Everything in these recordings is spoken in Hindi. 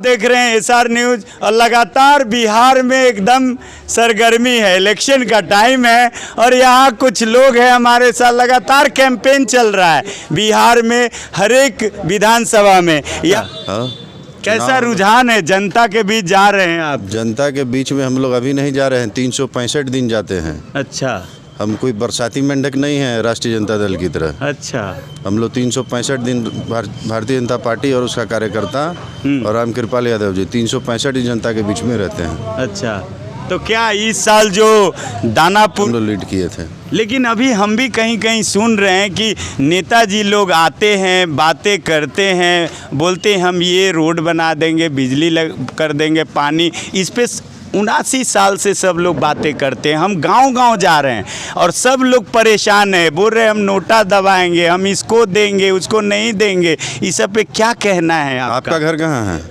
देख रहे हैं SR न्यूज़ और लगातार बिहार में एकदम सरगर्मी है, इलेक्शन का टाइम है और यहाँ कुछ लोग हैं हमारे साथ। लगातार कैंपेन चल रहा है बिहार में, हर एक विधानसभा में। कैसा रुझान है? जनता के बीच जा रहे हैं आप? जनता के बीच में हम लोग अभी नहीं जा रहे हैं, 365 दिन जाते हैं। अच्छा, हम कोई बरसाती मेंढक नहीं है राष्ट्रीय जनता दल की तरह। अच्छा, हम लोग 365 दिन भारतीय जनता पार्टी और उसका कार्यकर्ता और राम कृपाल यादव जी 365 दिन जनता के बीच में रहते हैं। अच्छा, तो क्या इस साल जो दानापुर लोग लीड किए थे, लेकिन अभी हम भी कहीं कहीं सुन रहे हैं कि नेताजी लोग आते हैं, बातें करते हैं, बोलते हैं हम ये रोड बना देंगे, बिजली कर देंगे, पानी, इस पे 79 साल से सब लोग बातें करते हैं। हम गांव-गांव जा रहे हैं और सब लोग परेशान हैं, बोल रहे हैं हम नोटा दबाएंगे, हम इसको देंगे, उसको नहीं देंगे। इस सब पे क्या कहना है आपका? घर कहाँ है?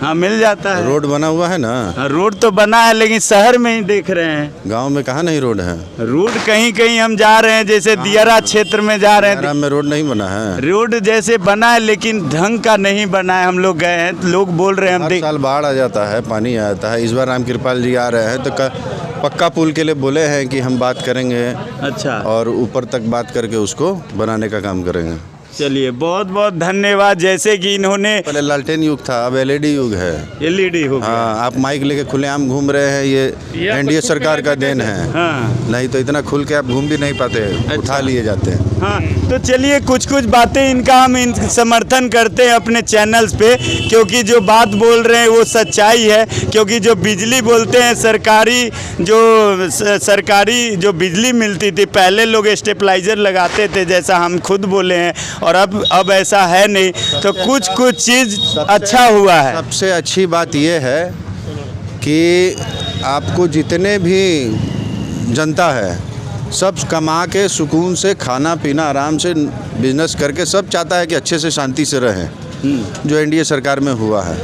हम मिल जाता है। रोड बना हुआ है ना? रोड तो बना है, लेकिन शहर में ही देख रहे हैं। गाँव में कहाँ नहीं रोड है? रोड कहीं कहीं हम जा रहे हैं, जैसे दियारा क्षेत्र में जा रहे हैं, में रोड नहीं बना है। रोड जैसे बना है लेकिन ढंग का नहीं बना है। हम लोग गए हैं, लोग बोल रहे हैं हम साल बाढ़ आ जाता है, पानी आ जाता है। इस बार राम कृपाल जी आ रहे हैं तो पक्का पुल के लिए बोले हैं कि हम बात करेंगे। अच्छा, और ऊपर तक बात करके उसको बनाने का काम करेंगे। चलिए, बहुत बहुत धन्यवाद। जैसे कि इन्होंने पहले लालटेन युग था, अब LED युग है। LED हो गया। हाँ, आप माइक लेके खुलेआम घूम रहे हैं, ये NDA सरकार का देन है। हाँ। नहीं तो इतना खुल के आप घूम भी नहीं पाते। अच्छा। उठा लिए जाते हैं। हाँ, तो चलिए कुछ बातें इनका हम समर्थन करते हैं अपने चैनल्स पे, क्योंकि जो बात बोल रहे हैं वो सच्चाई है। क्योंकि जो बिजली बोलते हैं, सरकारी जो बिजली मिलती थी, पहले लोग स्टेबलाइजर लगाते थे, जैसा हम खुद बोले हैं, और अब ऐसा है नहीं। तो कुछ चीज़ अच्छा हुआ है। सबसे अच्छी बात ये है कि आपको जितने भी जनता है, सब कमा के सुकून से खाना पीना आराम से बिजनेस करके सब चाहता है कि अच्छे से शांति से रहें। जो NDA सरकार में हुआ है,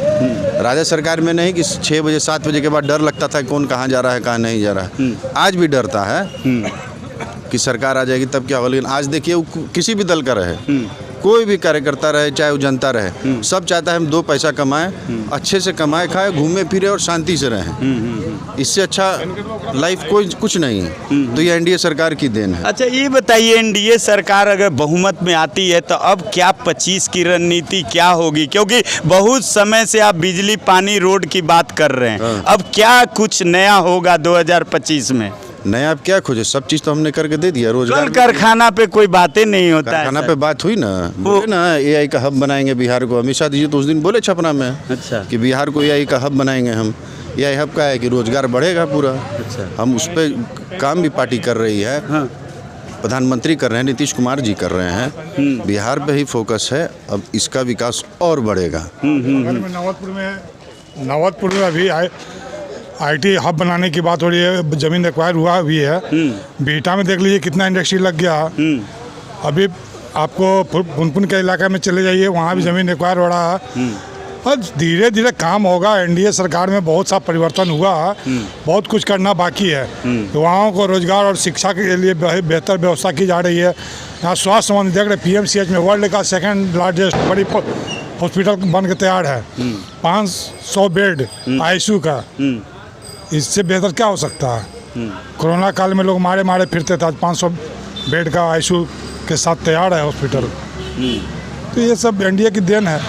राजा सरकार में नहीं कि 6 बजे 7 बजे के बाद डर लगता था कौन कहाँ जा रहा है, कहाँ नहीं जा रहा है। आज भी डरता है कि सरकार आ जाएगी तब क्या होगा। लेकिन आज देखिए, वो किसी भी दल का रहे, कोई भी कार्यकर्ता रहे, चाहे वो जनता रहे, सब चाहता है हम 2 पैसा कमाएं, अच्छे से कमाए खाए, घूमे फिरे और शांति से रहें। इससे अच्छा लाइफ कोई कुछ नहीं है। तो ये NDA सरकार की देन है। अच्छा, ये बताइए, NDA सरकार अगर बहुमत में आती है तो अब क्या 25 की रणनीति क्या होगी? क्योंकि बहुत समय से आप बिजली, पानी, रोड की बात कर रहे हैं। अब क्या कुछ नया होगा 2025 में? नया अब क्या खोजे? सब चीज़ तो हमने करके दे दिया। रोजगार कारखाना पे कोई बातें नहीं होता है। कारखाना पे बात हुई ना, बोले ना AI का हब बनाएंगे बिहार को। अमित शाह जी तो उस दिन बोले छपरा में। अच्छा, कि बिहार को AI का हब बनाएंगे हम। AI हब का है कि रोजगार बढ़ेगा पूरा। अच्छा, हम उस पर काम भी पार्टी कर रही है। हाँ। प्रधानमंत्री कर रहे हैं, नीतीश कुमार जी कर रहे हैं। बिहार पे ही फोकस है, अब इसका विकास और बढ़ेगा। नवतपुर में अभी IT हब बनाने की बात हो रही है, ज़मीन एक्वायर हुआ भी है। बिहटा में देख लीजिए कितना इंडस्ट्री लग गया। अभी आपको पुनपुन के इलाके में चले जाइए, वहाँ भी ज़मीन एक्वायर हो रहा है। और धीरे धीरे काम होगा। NDA सरकार में बहुत सा परिवर्तन हुआ, बहुत कुछ करना बाकी है। युवाओं को रोजगार और शिक्षा के लिए बेहतर व्यवस्था की जा रही है। यहाँ स्वास्थ्य संबंधी देख रहे PMCH में वर्ल्ड का 2nd लार्जेस्ट बड़ी हॉस्पिटल बन के तैयार है। 500 बेड ICU का, इससे बेहतर क्या हो सकता है? कोरोना काल में लोग मारे फिरते थे, आज 500 बेड का ICU के साथ तैयार है हॉस्पिटल। तो ये सब NDA की देन है।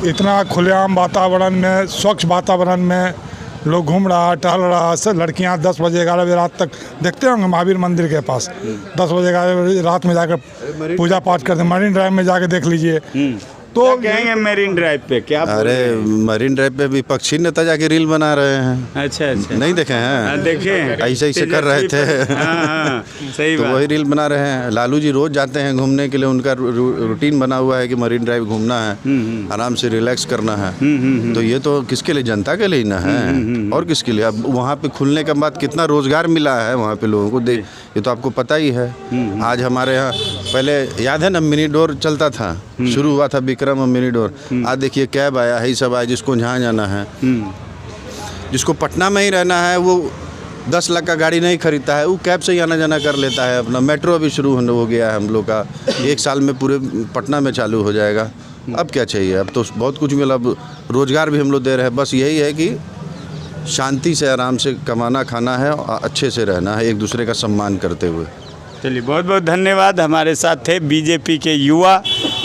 इतना खुलेआम वातावरण में, स्वच्छ वातावरण में लोग घूम रहा, टहल रहा। सब लड़कियां 10 बजे 11 बजे रात तक देखते होंगे महावीर मंदिर के पास, 10 बजे 11 बजे रात में जाकर पूजा पाठ करते। मरीन ड्राइव में जाके देख लीजिए। तो कहेंगे मरीन ड्राइव पे क्या? अरे मरीन ड्राइव पे भी पक्षी नेता जाके रील बना रहे हैं। अच्छा, नहीं देखे हैं? देखे हैं, ऐसे कर रहे थे। सही, तो वही रील बना रहे हैं। लालू जी रोज जाते हैं घूमने के लिए, उनका रूटीन बना हुआ है कि मरीन ड्राइव घूमना है, आराम से रिलैक्स करना है। तो ये तो किसके लिए? जनता के लिए ना है, और किसके लिए? अब वहाँ पे खुलने के बाद कितना रोजगार मिला है वहाँ पे लोगों को, ये तो आपको पता ही है। आज हमारे यहाँ पहले याद है ना, मिनी डोर चलता था, शुरू हुआ था विक्रम मिनी डोर। आज देखिए कैब आया है, सब आया। जिसको जहाँ जाना है, जिसको पटना में ही रहना है, वो 10 लाख का गाड़ी नहीं खरीदता है, वो कैब से ही आना जाना कर लेता है अपना। मेट्रो अभी शुरू हो गया है हम लोग का, 1 साल में पूरे पटना में चालू हो जाएगा। अब क्या चाहिए, अब तो बहुत कुछ मिला, अब रोज़गार भी हम लोग दे रहे हैं। बस यही है कि शांति से आराम से कमाना खाना है और अच्छे से रहना है, एक दूसरे का सम्मान करते हुए। चलिए बहुत बहुत धन्यवाद। हमारे साथ थे बीजेपी के युवा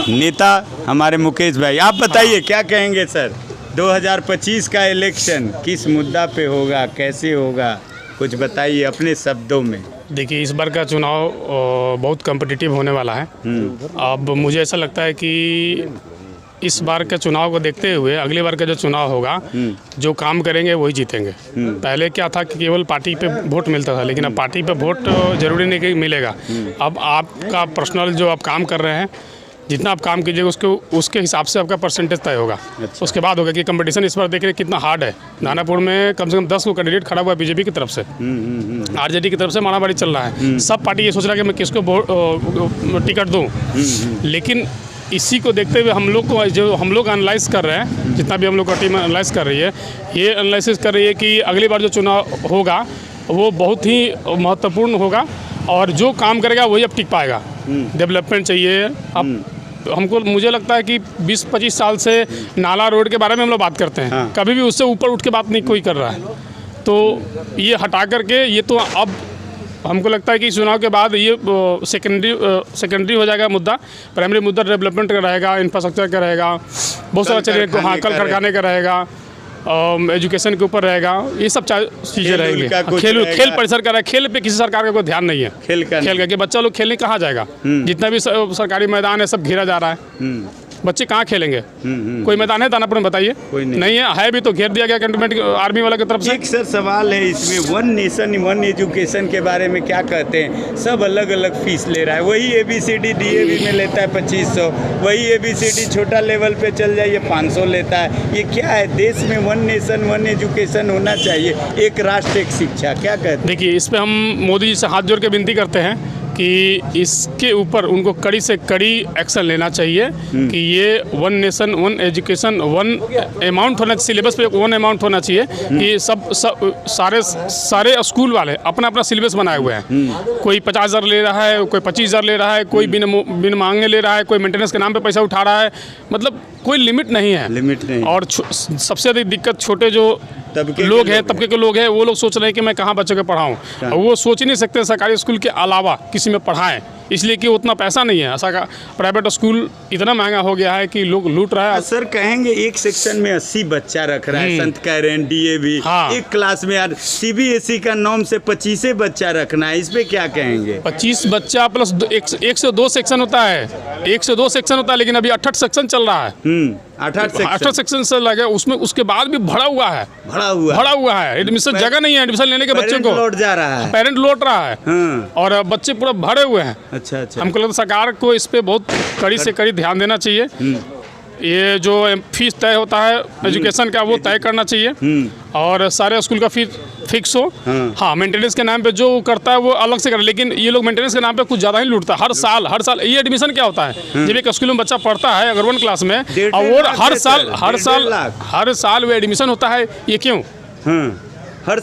नेता हमारे मुकेश भाई। आप बताइए क्या कहेंगे सर, 2025 का इलेक्शन किस मुद्दा पे होगा, कैसे होगा, कुछ बताइए अपने शब्दों में। देखिए, इस बार का चुनाव बहुत कम्पिटिटिव होने वाला है। अब मुझे ऐसा लगता है कि इस बार के चुनाव को देखते हुए अगली बार का जो चुनाव होगा, जो काम करेंगे वही जीतेंगे। पहले क्या था कि केवल पार्टी पे वोट मिलता था, लेकिन अब पार्टी पे वोट जरूरी नहीं कि मिलेगा। अब आपका पर्सनल जो आप काम कर रहे हैं, जितना आप काम कीजिएगा उसके हिसाब से आपका परसेंटेज तय होगा। अच्छा। उसके बाद होगा कि कंपटीशन इस बार देख रहे कितना हार्ड है। दानापुर में कम से कम 10 को कैंडिडेट खड़ा हुआ है बीजेपी की तरफ से, आरजेडी की तरफ से मारामारी चल रहा है। सब पार्टी ये सोच रहा है कि मैं किसको टिकट दूँ, लेकिन इसी को देखते हुए हम लोग एनालाइज कर रहे हैं, जितना भी हम लोग का टीम एनालाइज कर रही है, ये एनालिसिस कर रही है कि अगली बार जो चुनाव होगा वो बहुत ही महत्वपूर्ण होगा और जो काम करेगा वही अब टिक पाएगा। डेवलपमेंट चाहिए। अब मुझे लगता है कि 20-25 साल से नाला रोड के बारे में हम लोग बात करते हैं। हाँ। कभी भी उससे ऊपर उठ के बात नहीं कोई कर रहा है। तो ये हटा करके ये तो अब हमको लगता है कि चुनाव के बाद ये सेकेंडरी हो जाएगा मुद्दा। प्राइमरी मुद्दा डेवलपमेंट का रहेगा, इंफ्रास्ट्रक्चर का रहेगा, बहुत सारा चलेगा। हाँ, कल कारखाने का रहेगा, एजुकेशन के ऊपर रहेगा, ये सब चीज़ें रहेंगी। खेल परिसर का खेल पे किसी सरकार का कोई ध्यान नहीं है। खेल का कि बच्चा लोग खेलने कहाँ जाएगा, जितना भी सरकारी मैदान है सब घेरा जा रहा है। बच्चे कहाँ खेलेंगे? कोई मैदान है दानापुर में बताइए? कोई नहीं है भी तो घेर दिया गया कैंटोनमेंट आर्मी वाला की तरफ से। एक सर सवाल है इसमें, वन नेशन वन एजुकेशन के बारे में क्या कहते हैं? सब अलग अलग फीस ले रहा है। वही ABCD DAV में लेता है 2500, वही ABCD छोटा लेवल पे चल जाइए 500 लेता है। ये क्या है? देश में वन नेशन वन एजुकेशन होना चाहिए, एक राष्ट्र एक शिक्षा, क्या कहते हैं? देखिए, इस पर हम मोदी जी से हाथ जोड़ के विनती करते हैं कि इसके ऊपर उनको कड़ी से कड़ी एक्शन लेना चाहिए कि ये one nation one education one amount होना, सिलेबस पे वन अमाउंट होना चाहिए कि सब सारे स्कूल वाले अपना अपना सिलेबस बनाए हुए हैं। कोई 50,000 ले रहा है, कोई 25,000 ले रहा है, कोई बिन मांगे ले रहा है, कोई मेंटेनेंस के नाम पे पैसा उठा रहा है। मतलब कोई लिमिट नहीं है। और सबसे अधिक दिक्कत छोटे जो तबके के लोग हैं, वो लोग सोच रहे हैं कि मैं कहाँ बच्चों को पढ़ाऊँ, और वो सोच ही नहीं सकते सरकारी स्कूल के अलावा किसी में पढ़ाएं, इसलिए कि उतना पैसा नहीं है। ऐसा का प्राइवेट स्कूल इतना महंगा हो गया है कि लोग लूट रहा है। सर कहेंगे एक सेक्शन में 80 बच्चा रख रहा है, संत कैरेन DAV। हाँ। एक क्लास में यार CBSE का नॉर्म से 25 बच्चा रखना है, इस पे क्या कहेंगे? 25 बच्चा प्लस 1 से 2 सेक्शन होता है, 1 से 2 सेक्शन होता है, लेकिन अभी 68 सेक्शन चल रहा है। 68 सेक्शन से लगे, उसमें उसके बाद भी भरा हुआ है। एडमिशन जगह नहीं है, एडमिशन लेने के बच्चे को लौट जा रहा है, पेरेंट लौट रहा है। हाँ। और बच्चे पूरा भरे हुए हैं। अच्छा। हमको लगता है सरकार को इस पे बहुत कड़ी से कड़ी ध्यान देना चाहिए। ये जो फीस तय होता है एजुकेशन का, वो तय करना चाहिए और सारे स्कूल का फीस फिक्स हो। हाँ, मेंटेनेंस के नाम पे जो करता है वो अलग से करे, लेकिन ये लोग मेंटेनेंस के नाम पे कुछ ज़्यादा ही लूटता है। हर साल ये एडमिशन क्या होता है, जब एक स्कूल में बच्चा पढ़ता है अगर 1 क्लास में, और हर साल वो एडमिशन होता है। ये क्यों? हर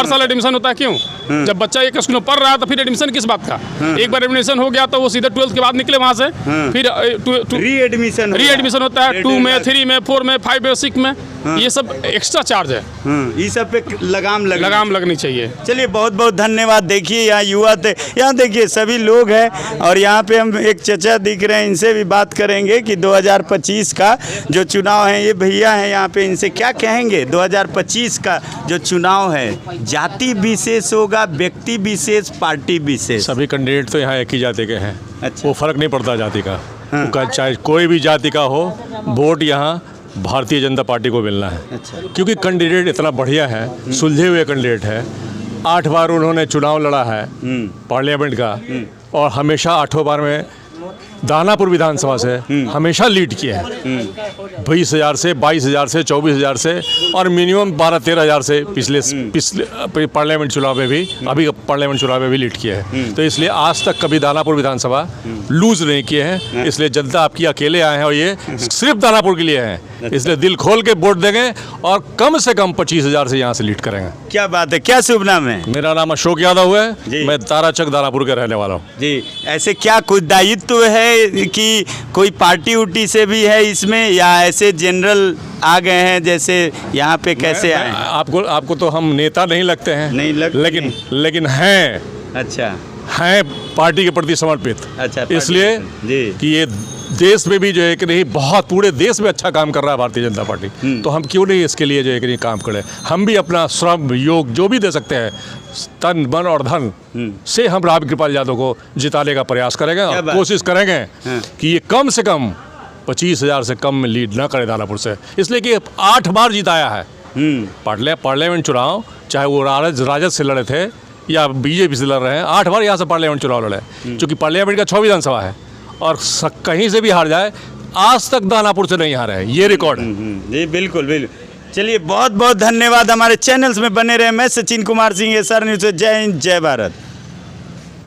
साल एडमिशन होता है क्यों? जब बच्चा एक स्कूल में पढ़ रहा है तो फिर एडमिशन किस बात का? एक बार एडमिशन हो गया तो वो सीधे 12th के बाद निकले वहाँ से, फिर री एडमिशन होता है 2 में, 3 में, 4 में, 5 में, 6 में। ये सब एक्स्ट्रा चार्ज है। ये सब पे लगाम लगनी चाहिए। चलिए बहुत बहुत धन्यवाद। देखिए यहाँ युवा थे, यहाँ देखिए सभी लोग हैं और यहाँ पे हम एक चचा दिख रहे हैं, इनसे भी बात करेंगे कि 2025 का जो चुनाव है, ये भैया हैं यहाँ पे, इनसे क्या कहेंगे? 2025 का जो चुनाव है, जाति विशेष होगा, व्यक्ति विशेष, पार्टी विशेष? सभी कैंडिडेट तो यहाँ एक ही जाति के हैं। अच्छा। वो फर्क नहीं पड़ता जाति का। हाँ। चाहे कोई भी जाति का हो, वोट यहाँ भारतीय जनता पार्टी को मिलना है। अच्छा। क्योंकि कैंडिडेट इतना बढ़िया है, सुलझे हुए कैंडिडेट है। 8 बार उन्होंने चुनाव लड़ा है पार्लियामेंट का, और हमेशा 8 बार में दानापुर विधानसभा से हमेशा लीड किए हैं। 20,000 से, 22,000 से, 24,000 से, और मिनिमम 12-13 हज़ार से पिछले पार्लियामेंट चुनाव में भी, अभी पार्लियामेंट चुनाव में भी लीड किए हैं। तो इसलिए आज तक कभी दानापुर विधानसभा लूज नहीं किए हैं। इसलिए जनता आपकी अकेले आए हैं और ये सिर्फ दानापुर के लिए हैं। इसलिए दिल खोल के वोट देंगे और कम से कम 25,000 से यहाँ से लीड करेंगे। क्या बात है, क्या शुभ नाम है? मेरा नाम अशोक यादव जी। है, मैं ताराचक दानापुर का रहने वाला हूँ। जी, ऐसे क्या कुछ दायित्व है कि कोई पार्टी उटी से भी है इसमें, या ऐसे जनरल आ गए हैं जैसे यहाँ पे कैसे आए? आपको तो हम नेता नहीं लगते हैं, नहीं लगते लेकिन हैं पार्टी के प्रति समर्पित। अच्छा, इसलिए जी कि ये देश में भी जो है कि नहीं, बहुत पूरे देश में अच्छा काम कर रहा है भारतीय जनता पार्टी, तो हम क्यों नहीं इसके लिए जो है कि नहीं काम करें। हम भी अपना श्रम योग जो भी दे सकते हैं, तन मन और धन से हम राम कृपाल यादव को जिताने का प्रयास करेंगे और कोशिश करेंगे कि ये कम से कम 25,000 से कम में लीड ना करे दानापुर से, इसलिए कि 8 बार जिताया है पार्लियामेंट चुनाव, चाहे वो राजद से लड़े थे या बीजेपी से लड़ रहे हैं। 8 बार यहाँ से पार्लियामेंट चुनाव लड़े, क्योंकि पार्लियामेंट का 6 विधानसभा है और कहीं से भी हार जाए, आज तक दानापुर से नहीं हारे हैं, ये रिकॉर्ड है। जी बिल्कुल बिल्कुल। चलिए, बहुत बहुत धन्यवाद। हमारे चैनल्स में बने रहे। मैं सचिन कुमार सिंह, SR न्यूज़ से। जय हिंद, जय भारत।